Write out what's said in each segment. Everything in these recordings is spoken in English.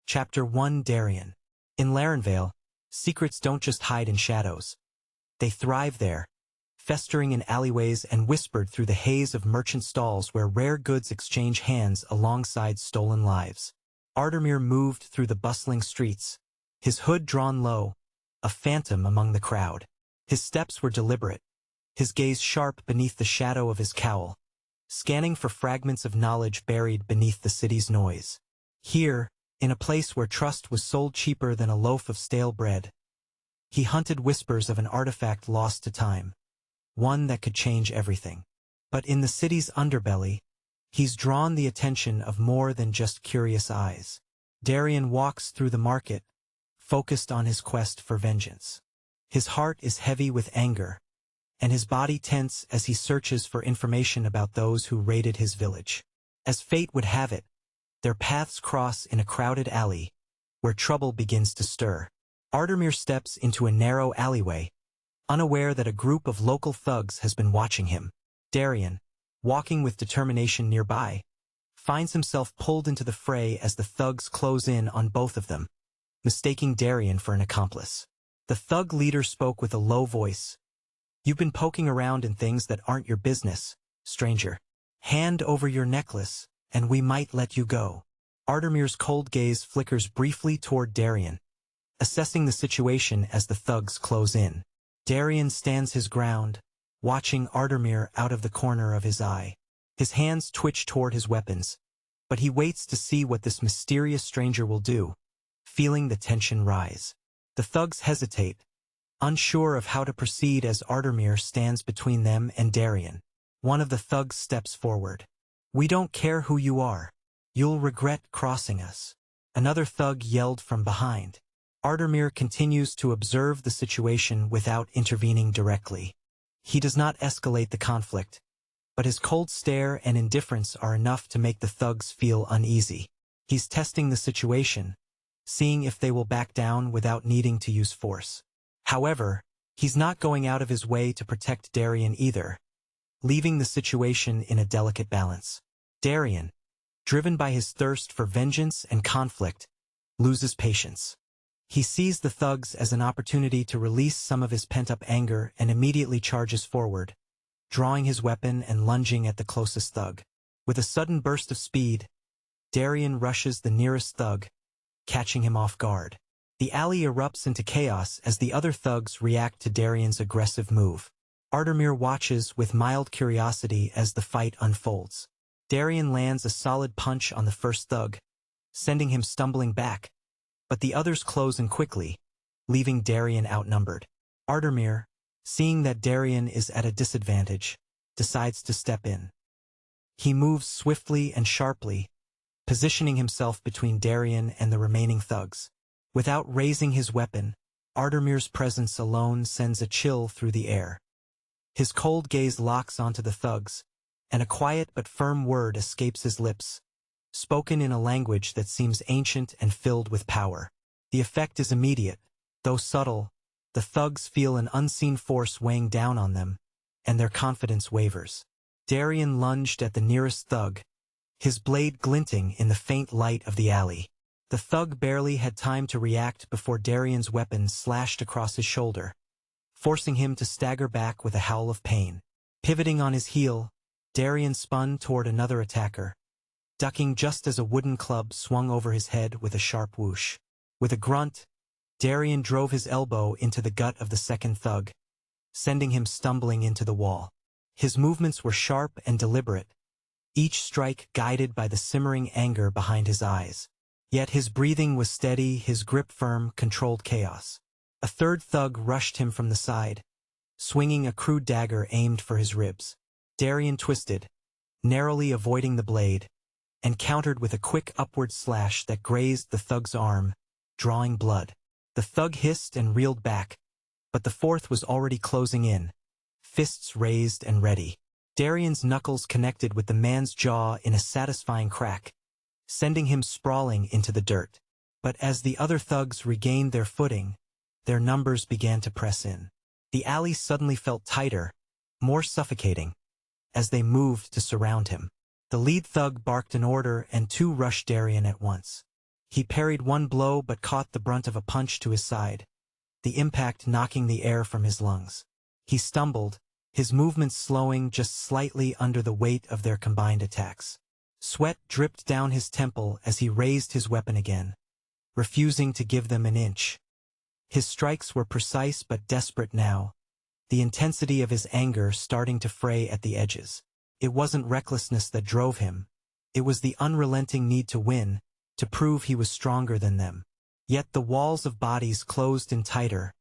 Chapter 1 Darian. In Larenvale, secrets don't just hide in shadows. They thrive there, festering in alleyways and whispered through the haze of merchant stalls where rare goods exchange hands alongside stolen lives. Ardermir moved through the bustling streets, his hood drawn low, a phantom among the crowd. His steps were deliberate, his gaze sharp beneath the shadow of his cowl, scanning for fragments of knowledge buried beneath the city's noise. Here, in a place where trust was sold cheaper than a loaf of stale bread, he hunted whispers of an artifact lost to time, one that could change everything. But in the city's underbelly, he's drawn the attention of more than just curious eyes. Darian walks through the market, focused on his quest for vengeance. His heart is heavy with anger, and his body tense as he searches for information about those who raided his village. As fate would have it, their paths cross in a crowded alley, where trouble begins to stir. Ardermir steps into a narrow alleyway, unaware that a group of local thugs has been watching him. Darian, walking with determination nearby, finds himself pulled into the fray as the thugs close in on both of them, mistaking Darian for an accomplice. The thug leader spoke with a low voice. "You've been poking around in things that aren't your business, stranger. Hand over your necklace, and we might let you go." Ardermir's cold gaze flickers briefly toward Darian, assessing the situation as the thugs close in. Darian stands his ground, watching Ardermir out of the corner of his eye. His hands twitch toward his weapons, but he waits to see what this mysterious stranger will do, feeling the tension rise. The thugs hesitate, unsure of how to proceed as Ardermir stands between them and Darian. One of the thugs steps forward. "We don't care who you are. You'll regret crossing us," another thug yelled from behind. Ardermir continues to observe the situation without intervening directly. He does not escalate the conflict, but his cold stare and indifference are enough to make the thugs feel uneasy. He's testing the situation, seeing if they will back down without needing to use force. However, he's not going out of his way to protect Darian either, leaving the situation in a delicate balance. Darian, driven by his thirst for vengeance and conflict, loses patience. He sees the thugs as an opportunity to release some of his pent-up anger and immediately charges forward, drawing his weapon and lunging at the closest thug. With a sudden burst of speed, Darian rushes the nearest thug, catching him off guard. The alley erupts into chaos as the other thugs react to Darian's aggressive move. Ardermir watches with mild curiosity as the fight unfolds. Darian lands a solid punch on the first thug, sending him stumbling back, but the others close in quickly, leaving Darian outnumbered. Ardermir, seeing that Darian is at a disadvantage, decides to step in. He moves swiftly and sharply, positioning himself between Darian and the remaining thugs. Without raising his weapon, Ardermir's presence alone sends a chill through the air. His cold gaze locks onto the thugs, and a quiet but firm word escapes his lips, spoken in a language that seems ancient and filled with power. The effect is immediate. Though subtle, the thugs feel an unseen force weighing down on them, and their confidence wavers. Darian lunged at the nearest thug, his blade glinting in the faint light of the alley. The thug barely had time to react before Darian's weapon slashed across his shoulder, forcing him to stagger back with a howl of pain. Pivoting on his heel, Darian spun toward another attacker, ducking just as a wooden club swung over his head with a sharp whoosh. With a grunt, Darian drove his elbow into the gut of the second thug, sending him stumbling into the wall. His movements were sharp and deliberate, each strike guided by the simmering anger behind his eyes. Yet his breathing was steady, his grip firm, controlled chaos. A third thug rushed him from the side, swinging a crude dagger aimed for his ribs. Darian twisted, narrowly avoiding the blade, and countered with a quick upward slash that grazed the thug's arm, drawing blood. The thug hissed and reeled back, but the fourth was already closing in, fists raised and ready. Darian's knuckles connected with the man's jaw in a satisfying crack, sending him sprawling into the dirt. But as the other thugs regained their footing, their numbers began to press in. The alley suddenly felt tighter, more suffocating, as they moved to surround him. The lead thug barked an order and two rushed Darian at once. He parried one blow but caught the brunt of a punch to his side, the impact knocking the air from his lungs. He stumbled, his movements slowing just slightly under the weight of their combined attacks. Sweat dripped down his temple as he raised his weapon again, refusing to give them an inch. His strikes were precise but desperate now, the intensity of his anger starting to fray at the edges. It wasn't recklessness that drove him. It was the unrelenting need to win, to prove he was stronger than them. Yet the walls of bodies closed in tighter,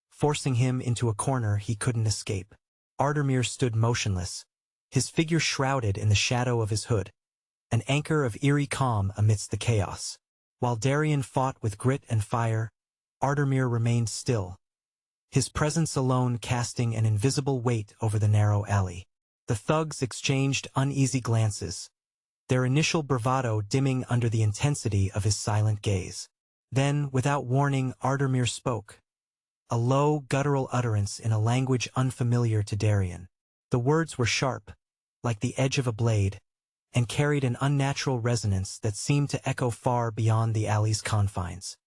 forcing him into a corner he couldn't escape. Ardermir stood motionless, his figure shrouded in the shadow of his hood, an anchor of eerie calm amidst the chaos. While Darian fought with grit and fire, Ardermir remained still, his presence alone casting an invisible weight over the narrow alley. The thugs exchanged uneasy glances, their initial bravado dimming under the intensity of his silent gaze. Then, without warning, Ardermir spoke, a low, guttural utterance in a language unfamiliar to Darian. The words were sharp, like the edge of a blade, and carried an unnatural resonance that seemed to echo far beyond the alley's confines.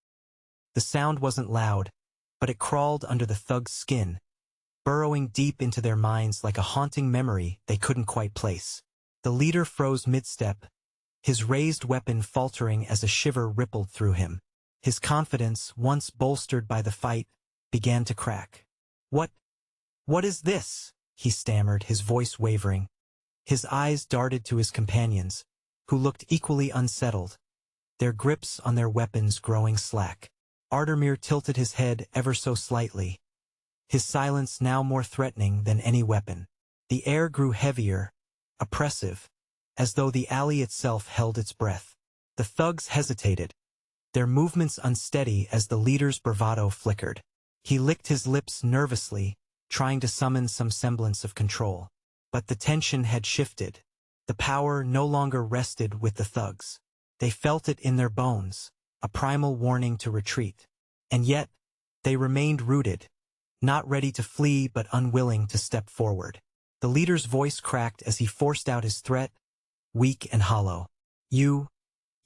The sound wasn't loud, but it crawled under the thugs' skin, burrowing deep into their minds like a haunting memory they couldn't quite place. The leader froze mid-step, his raised weapon faltering as a shiver rippled through him. His confidence, once bolstered by the fight, began to crack. What is this?" he stammered, his voice wavering. His eyes darted to his companions, who looked equally unsettled, their grips on their weapons growing slack. Ardermir tilted his head ever so slightly, his silence now more threatening than any weapon. The air grew heavier, oppressive, as though the alley itself held its breath. The thugs hesitated, their movements unsteady as the leader's bravado flickered. He licked his lips nervously, trying to summon some semblance of control. But the tension had shifted. The power no longer rested with the thugs. They felt it in their bones, a primal warning to retreat. And yet, they remained rooted, not ready to flee but unwilling to step forward. The leader's voice cracked as he forced out his threat, weak and hollow. You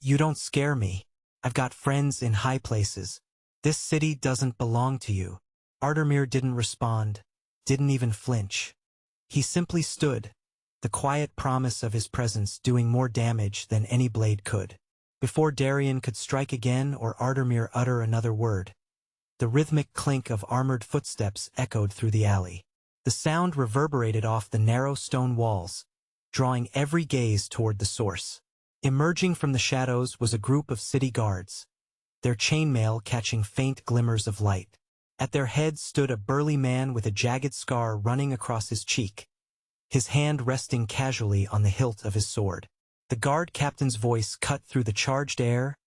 don't scare me. I've got friends in high places. This city doesn't belong to you." Ardermir didn't respond, didn't even flinch. He simply stood, the quiet promise of his presence doing more damage than any blade could. Before Darian could strike again or Ardermir utter another word, the rhythmic clink of armored footsteps echoed through the alley. The sound reverberated off the narrow stone walls, drawing every gaze toward the source. Emerging from the shadows was a group of city guards, their chainmail catching faint glimmers of light. At their head stood a burly man with a jagged scar running across his cheek, his hand resting casually on the hilt of his sword. The guard captain's voice cut through the charged air,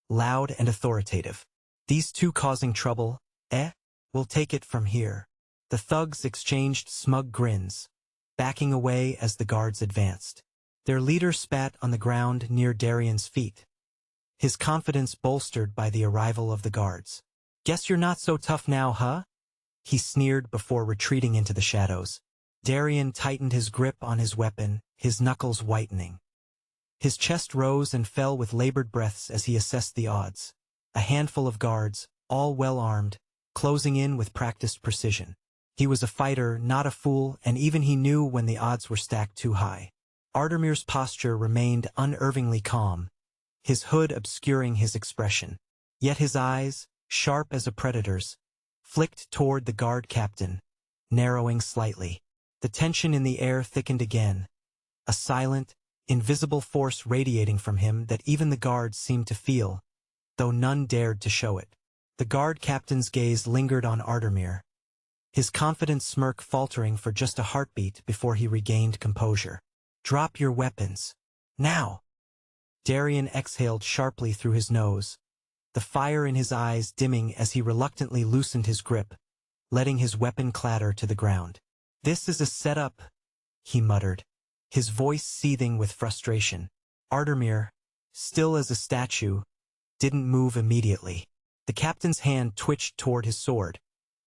loud and authoritative. "These two causing trouble, eh? We'll take it from here." The thugs exchanged smug grins, backing away as the guards advanced. Their leader spat on the ground near Darian's feet, his confidence bolstered by the arrival of the guards. "Guess you're not so tough now, huh?" he sneered before retreating into the shadows. Darian tightened his grip on his weapon, his knuckles whitening. His chest rose and fell with labored breaths as he assessed the odds. A handful of guards, all well-armed, closing in with practiced precision. He was a fighter, not a fool, and even he knew when the odds were stacked too high. Ardermir's posture remained unervingly calm, his hood obscuring his expression. Yet his eyes, sharp as a predator's, flicked toward the guard captain, narrowing slightly. The tension in the air thickened again, a silent, invisible force radiating from him that even the guards seemed to feel, though none dared to show it. The guard captain's gaze lingered on Ardermir, his confident smirk faltering for just a heartbeat before he regained composure. "Drop your weapons. Now!" Darian exhaled sharply through his nose, the fire in his eyes dimming as he reluctantly loosened his grip, letting his weapon clatter to the ground. "This is a setup," he muttered, his voice seething with frustration. Ardermir, still as a statue, didn't move immediately. The captain's hand twitched toward his sword,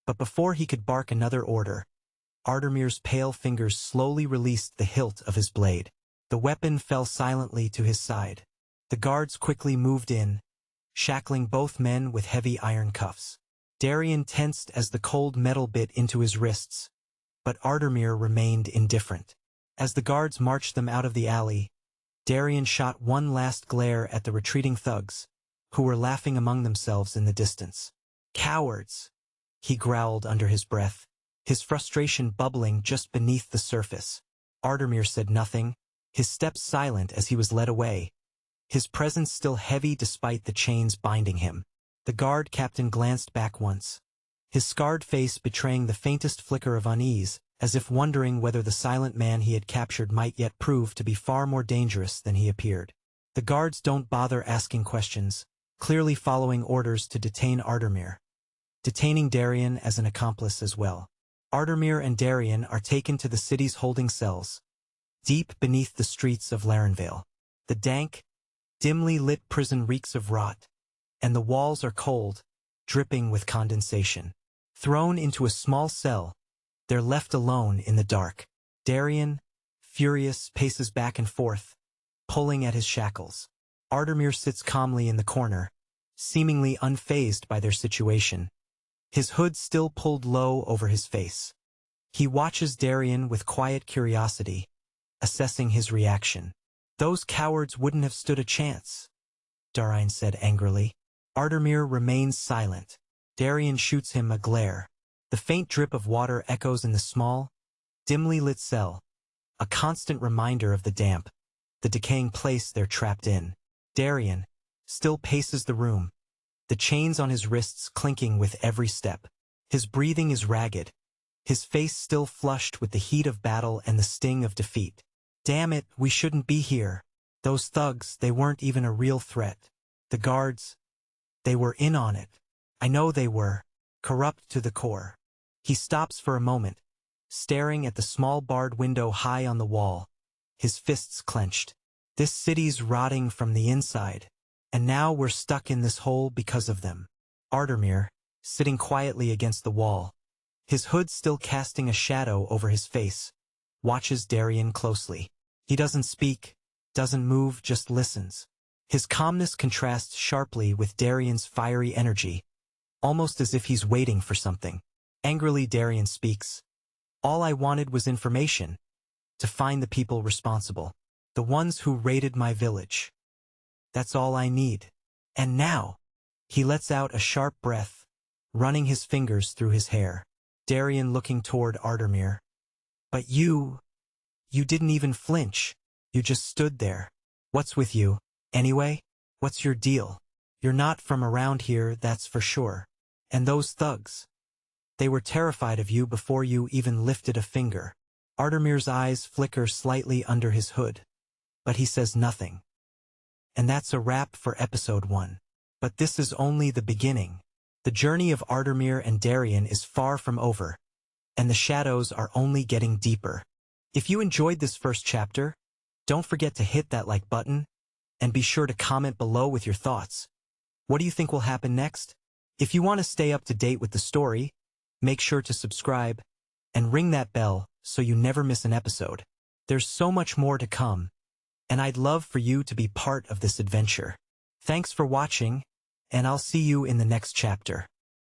but before he could bark another order, Ardermir's pale fingers slowly released the hilt of his blade. The weapon fell silently to his side. The guards quickly moved in, shackling both men with heavy iron cuffs. Darian tensed as the cold metal bit into his wrists, but Ardermir remained indifferent. As the guards marched them out of the alley, Darian shot one last glare at the retreating thugs, who were laughing among themselves in the distance. "Cowards!" he growled under his breath, his frustration bubbling just beneath the surface. Ardermir said nothing, his steps silent as he was led away, his presence still heavy despite the chains binding him. The guard captain glanced back once, his scarred face betraying the faintest flicker of unease, as if wondering whether the silent man he had captured might yet prove to be far more dangerous than he appeared. The guards don't bother asking questions, clearly following orders to detain Ardermir, detaining Darian as an accomplice as well. Ardermir and Darian are taken to the city's holding cells, deep beneath the streets of Larenvale. The dank, dimly lit prison reeks of rot, and the walls are cold, dripping with condensation. Thrown into a small cell, they're left alone in the dark. Darian, furious, paces back and forth, pulling at his shackles. Ardermir sits calmly in the corner, seemingly unfazed by their situation, his hood still pulled low over his face. He watches Darian with quiet curiosity, assessing his reaction. "Those cowards wouldn't have stood a chance," Darian said angrily. Ardermir remains silent. Darian shoots him a glare. The faint drip of water echoes in the small, dimly lit cell, a constant reminder of the damp, the decaying place they're trapped in. Darian still paces the room, the chains on his wrists clinking with every step. His breathing is ragged, his face still flushed with the heat of battle and the sting of defeat. "Damn it, we shouldn't be here. Those thugs, they weren't even a real threat. The guards, they were in on it. I know they were, corrupt to the core." He stops for a moment, staring at the small barred window high on the wall, his fists clenched. "This city's rotting from the inside, and now we're stuck in this hole because of them." Ardermir, sitting quietly against the wall, his hood still casting a shadow over his face, watches Darian closely. He doesn't speak, doesn't move, just listens. His calmness contrasts sharply with Darian's fiery energy, almost as if he's waiting for something. Angrily, Darian speaks. "All I wanted was information, to find the people responsible, the ones who raided my village. That's all I need. And now," he lets out a sharp breath, running his fingers through his hair. Darian looking toward Ardermir. "But you didn't even flinch. You just stood there. What's with you, anyway? What's your deal? You're not from around here, that's for sure. And those thugs, they were terrified of you before you even lifted a finger." Ardermir's eyes flicker slightly under his hood, but he says nothing. And that's a wrap for episode 1. But this is only the beginning. The journey of Ardermir and Darian is far from over, and the shadows are only getting deeper. If you enjoyed this first chapter, don't forget to hit that like button, and be sure to comment below with your thoughts. What do you think will happen next? If you want to stay up to date with the story, make sure to subscribe and ring that bell so you never miss an episode. There's so much more to come, and I'd love for you to be part of this adventure. Thanks for watching, and I'll see you in the next chapter.